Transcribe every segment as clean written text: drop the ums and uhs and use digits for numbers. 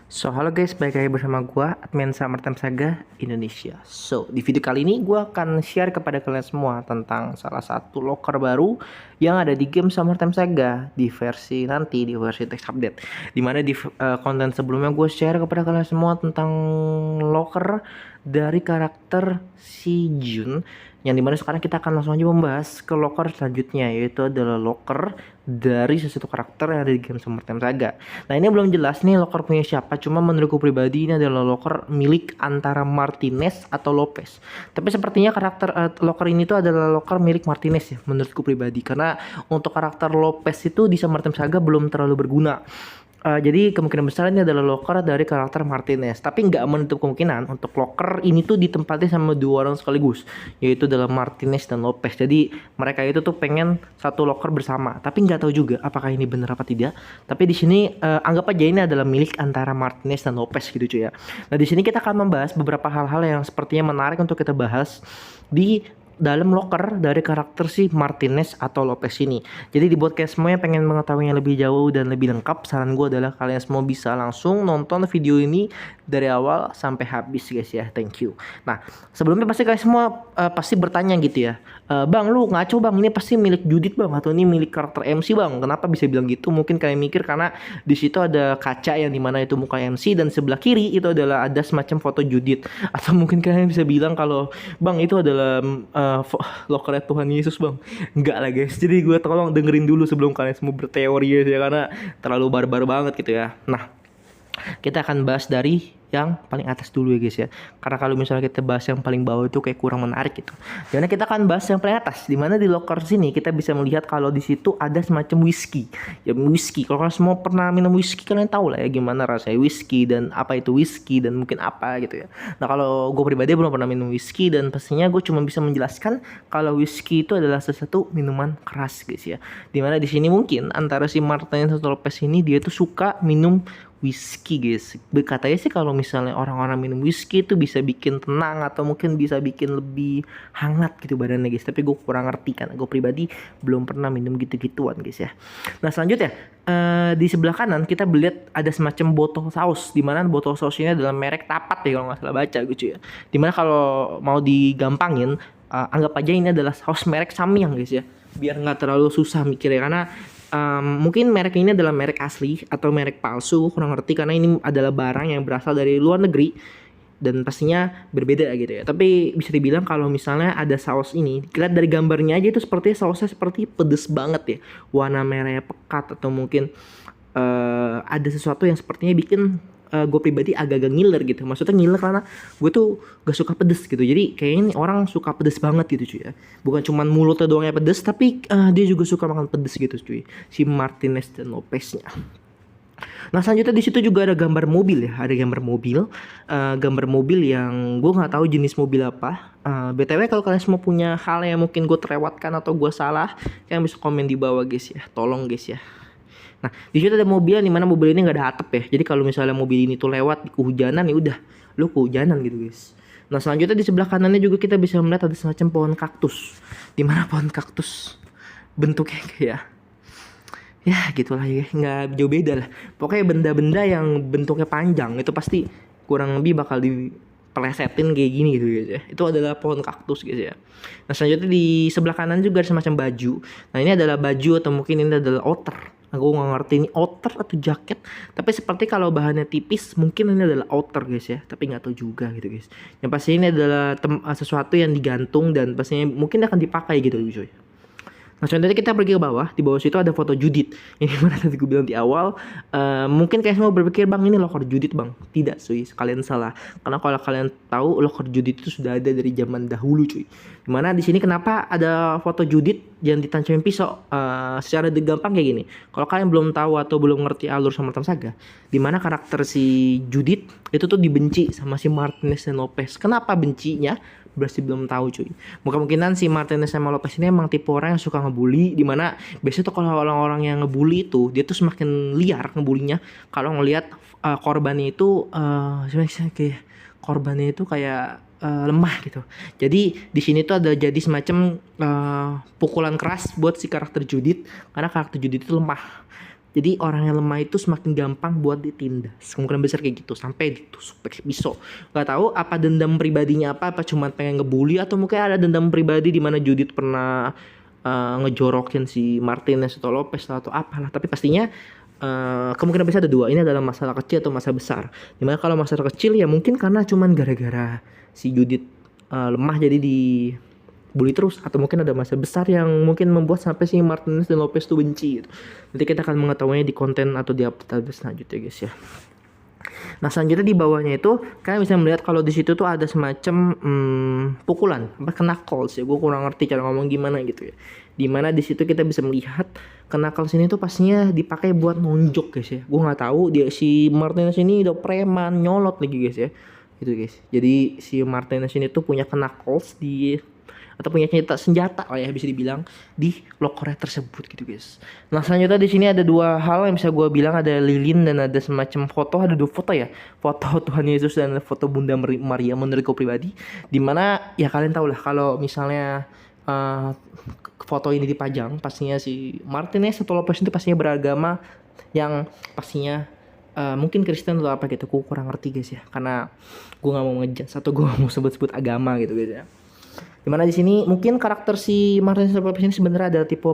Halo guys, balik lagi bersama gua, admin Summertime Saga Indonesia. Di video kali ini gua akan share kepada kalian semua tentang salah satu locker baru yang ada di game Summertime Saga di versi nanti, di versi text update. Dimana di konten sebelumnya gue share kepada kalian semua tentang locker dari karakter si Jun, yang dimana sekarang kita akan langsung aja membahas ke locker selanjutnya, yaitu adalah locker dari sesuatu karakter yang ada di game Summertime Saga. Nah, ini belum jelas nih locker punya siapa, cuma menurutku pribadi ini adalah locker milik antara Martinez atau Lopez. Tapi sepertinya karakter locker ini tuh adalah locker milik Martinez ya, menurutku pribadi, karena untuk karakter Lopez itu di Summertime Saga belum terlalu berguna. Jadi kemungkinan besar ini adalah locker dari karakter Martinez. Tapi nggak menutup kemungkinan untuk locker ini tuh ditempati sama dua orang sekaligus, yaitu dalam Martinez dan Lopez. Jadi mereka itu tuh pengen satu locker bersama. Tapi nggak tahu juga apakah ini benar apa tidak. Tapi di sini anggap aja ini adalah milik antara Martinez dan Lopez gitu cuy ya. Nah, di sini kita akan membahas beberapa hal-hal yang sepertinya menarik untuk kita bahas di dalam locker dari karakter si Martinez atau Lopez ini. Jadi dibuat kayak semuanya pengen mengetahuinya lebih jauh dan lebih lengkap, saran gue adalah kalian semua bisa langsung nonton video ini dari awal sampai habis guys ya. Thank you. Nah, sebelumnya pasti kalian semua pasti bertanya gitu ya, Bang, lu ngaco bang, ini pasti milik Judith bang, atau ini milik karakter MC bang? Kenapa bisa bilang gitu? Mungkin kalian mikir karena di situ ada kaca yang dimana itu muka MC, dan sebelah kiri itu adalah ada semacam foto Judith. Atau mungkin kalian bisa bilang kalau bang itu adalah lokernya Tuhan Yesus bang. Enggak lah guys, jadi gue tolong dengerin dulu sebelum kalian semua berteori ya, karena terlalu barbar banget gitu ya. Nah, kita akan bahas dari yang paling atas dulu ya guys ya, karena kalau misalnya kita bahas yang paling bawah itu kayak kurang menarik gitu. Jadi kita akan bahas yang paling atas, dimana di locker sini kita bisa melihat kalau di situ ada semacam whisky. Ya whisky, kalau kalian semua pernah minum whisky kalian tahu lah ya gimana rasanya whisky dan apa itu whisky dan mungkin apa gitu ya. Nah, kalau gue pribadi belum pernah minum whisky, dan pastinya gue cuma bisa menjelaskan kalau whisky itu adalah sesuatu minuman keras guys ya. Dimana di sini mungkin antara si Martinez atau Lopez ini dia tuh suka minum whisky guys. Katanya sih kalau misalnya orang-orang minum whisky itu bisa bikin tenang atau mungkin bisa bikin lebih hangat gitu badannya guys. Tapi gue kurang ngerti kan, gue pribadi belum pernah minum gitu-gituan guys ya. Nah, selanjutnya di sebelah kanan kita melihat ada semacam botol saus, dimana botol saus ini adalah merek Tapat ya kalau nggak salah baca gitu ya. Dimana kalau mau digampangin, anggap aja ini adalah saus merek Samyang guys ya, biar nggak terlalu susah mikirnya, karena mungkin merek ini adalah merek asli atau merek palsu, kurang ngerti, karena ini adalah barang yang berasal dari luar negeri dan pastinya berbeda gitu ya. Tapi bisa dibilang kalau misalnya ada saus ini, lihat dari gambarnya aja itu sepertinya sausnya seperti pedes banget ya, warna merahnya pekat, atau mungkin ada sesuatu yang sepertinya bikin gue pribadi agak-agak ngiler gitu. Maksudnya ngiler karena gue tuh gak suka pedes gitu. Jadi kayaknya orang suka pedes banget gitu cuy ya. Bukan cuman mulutnya doang yang pedes, tapi dia juga suka makan pedes gitu cuy, si Martinez dan Lopeznya. Nah, selanjutnya di situ juga ada gambar mobil ya, ada gambar mobil, gambar mobil yang gue nggak tahu jenis mobil apa. BTW kalau kalian semua punya hal yang mungkin gue terlewatkan atau gue salah, kalian bisa komen di bawah guys ya, tolong guys ya. Nah, di situ ada mobil yang dimana mobil ini nggak ada atap ya. Jadi kalau misalnya mobil ini tuh lewat di kehujanan, ya udah, lu kehujanan gitu guys. Nah, selanjutnya di sebelah kanannya juga kita bisa melihat ada semacam pohon kaktus. Dimana pohon kaktus bentuknya kayak ya gitulah ya, nggak jauh beda lah. Pokoknya benda-benda yang bentuknya panjang itu pasti kurang lebih bakal dipelesetin kayak gini gitu guys ya. Itu adalah pohon kaktus guys ya. Nah, selanjutnya di sebelah kanan juga ada semacam baju. Nah, ini adalah baju atau mungkin ini adalah outer. Aku nggak ngerti ini outer atau jaket, tapi seperti kalau bahannya tipis mungkin ini adalah outer guys ya, tapi nggak tahu juga gitu guys. Yang pasti ini adalah sesuatu yang digantung dan pastinya mungkin akan dipakai gitu guys. Nah, selanjutnya kita pergi ke bawah. Di bawah situ ada foto Judith. Yang mana tadi gue bilang di awal, mungkin kalian semua berpikir, bang ini locker Judith bang. Tidak cuy, kalian salah. Karena kalau kalian tahu locker Judith itu sudah ada dari zaman dahulu cuy. Dimana di sini kenapa ada foto Judith yang ditancapin pisau? Secara gampang kayak gini. Kalau kalian belum tahu atau belum ngerti alur Summertime Saga, dimana karakter si Judith itu tuh dibenci sama si Martinez dan Lopez. Kenapa bencinya? Berarti belum tahu cuy. Mungkin si Martinez sama Lopez ini emang tipe orang yang suka ngebully, dimana biasanya tuh kalau orang-orang yang ngebully itu dia tuh semakin liar ngebulinya kalau ngelihat korbannya itu kayak korbannya itu kayak lemah gitu. Jadi di sini tuh ada jadi semacam pukulan keras buat si karakter Judith, karena karakter Judith itu lemah. Jadi orang yang lemah itu semakin gampang buat ditindas. Kemungkinan besar kayak gitu sampai ditusuk pakai pisau. Gak tahu apa dendam pribadinya apa cuma pengen ngebully atau mungkin ada dendam pribadi di mana Judith pernah ngejorokin si Martinez atau Lopez atau apalah. Tapi pastinya kemungkinan besar ada dua. Ini adalah masalah kecil atau masalah besar. Dimana kalau masalah kecil ya mungkin karena cuman gara-gara si Judith lemah jadi bully terus, atau mungkin ada masalah besar yang mungkin membuat sampai si Martinez dan Lopez tuh benci gitu. Nanti kita akan mengetahuinya di konten atau di update selanjutnya guys ya. Nah selanjutnya di bawahnya itu kalian bisa melihat kalau di situ tuh ada semacam pukulan, knuckles ya. Gue kurang ngerti cara ngomong gimana gitu ya. Dimana di situ kita bisa melihat knuckles ini tuh pastinya dipakai buat nonjok guys ya. Gue nggak tahu dia si Martinez ini udah preman nyolot lagi guys ya. Gitu guys. Jadi si Martinez ini tuh punya knuckles di atau punya senjata lah ya bisa dibilang di lokernya tersebut gitu guys. Nah selanjutnya di sini ada dua hal yang bisa gue bilang, ada lilin dan ada semacam foto, ada dua foto ya, foto Tuhan Yesus dan foto Bunda Maria menurut gue pribadi. Dimana ya kalian tahu lah kalau misalnya foto ini dipajang pastinya si Martinez atau Lopez itu pastinya beragama yang pastinya mungkin Kristen atau apa gitu. Gue kurang ngerti guys ya, karena gue nggak mau ngejudge atau gue mau sebut-sebut agama gitu guys ya. Dimana di sini mungkin karakter si Martinez Lopez ini sebenarnya adalah tipe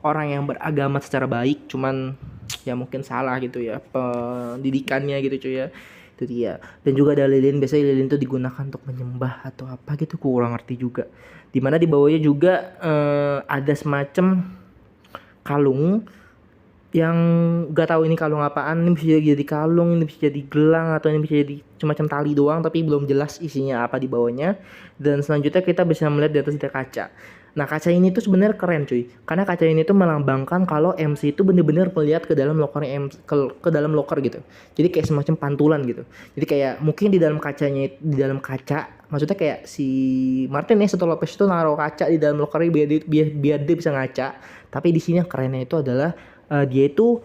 orang yang beragama secara baik, cuman ya mungkin salah gitu ya pendidikannya gitu cuy ya. Itu dia. Dan juga ada lilin, biasanya lilin itu digunakan untuk menyembah atau apa gitu, kurang ngerti juga. Dimana di bawahnya juga ada semacam kalung yang gak tahu ini kalung apaan. Ini bisa jadi kalung, ini bisa jadi gelang, atau ini bisa jadi semacam tali doang, tapi belum jelas isinya apa di bawahnya. Dan selanjutnya kita bisa melihat di atas ada kaca. Nah kaca ini tuh sebenarnya keren cuy, karena kaca ini tuh melambangkan kalau MC itu bener-bener melihat ke dalam lokernya ke dalam loker gitu. Jadi kayak semacam pantulan gitu. Jadi kayak mungkin di dalam kacanya, di dalam kaca, maksudnya kayak si Martinez atau Lopez itu naruh kaca di dalam lokernya biar dia bisa ngaca. Tapi di sini yang kerennya itu adalah dia itu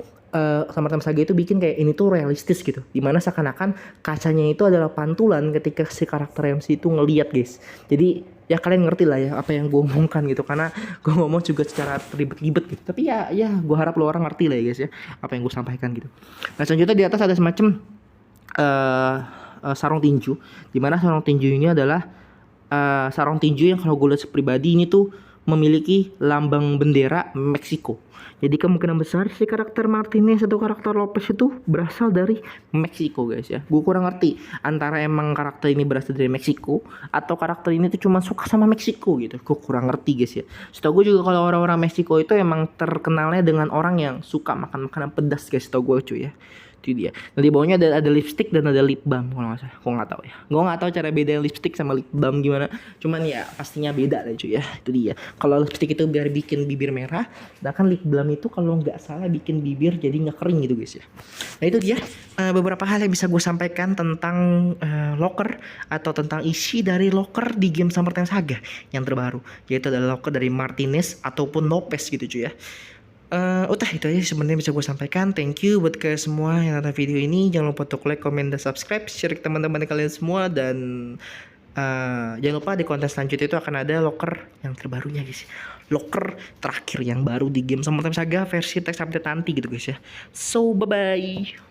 sama Martin Saga itu bikin kayak ini tuh realistis gitu, dimana seakan-akan kacanya itu adalah pantulan ketika si karakter MC itu ngeliat guys. Jadi ya kalian ngerti lah ya apa yang gue omongkan gitu, karena gue ngomong juga secara ribet-ribet gitu, tapi ya gue harap lo orang ngerti lah ya guys ya apa yang gue sampaikan gitu. Nah selanjutnya di atas ada semacam sarung tinju, dimana sarung tinju ini adalah sarung tinju yang kalau gue lihat pribadi ini tuh memiliki lambang bendera Meksiko. Jadi kemungkinan besar si karakter Martinez atau karakter Lopez itu berasal dari Meksiko guys ya. Gue kurang ngerti antara emang karakter ini berasal dari Meksiko atau karakter ini tuh cuma suka sama Meksiko gitu. Gue kurang ngerti guys ya. Setahu gue juga kalau orang-orang Meksiko itu emang terkenalnya dengan orang yang suka makan makanan pedas guys, setahu gue cuy ya. Itu dia. Nah di bawahnya ada lipstick dan ada lip balm kalau nggak salah. Gue nggak tahu ya. Gue nggak tahu cara beda lipstick sama lip balm gimana. Cuman ya pastinya beda lah cuy ya. Itu dia. Kalau lipstick itu biar bikin bibir merah, sedangkan lip balm itu kalau nggak salah bikin bibir jadi nggak kering gitu guys ya. Nah itu dia beberapa hal yang bisa gue sampaikan tentang locker atau tentang isi dari locker di game Summertime Saga yang terbaru, yaitu adalah locker dari Martinez ataupun Lopez gitu cuy ya. Udah itu aja sebenarnya bisa gue sampaikan. Thank you buat ke semua yang nonton video ini. Jangan lupa untuk like, comment, dan subscribe, share ke teman-teman kalian semua. Dan jangan lupa di konten selanjutnya itu akan ada locker yang terbarunya guys, locker terakhir yang baru di game Summertime Saga versi teks update nanti gitu guys ya. So bye bye.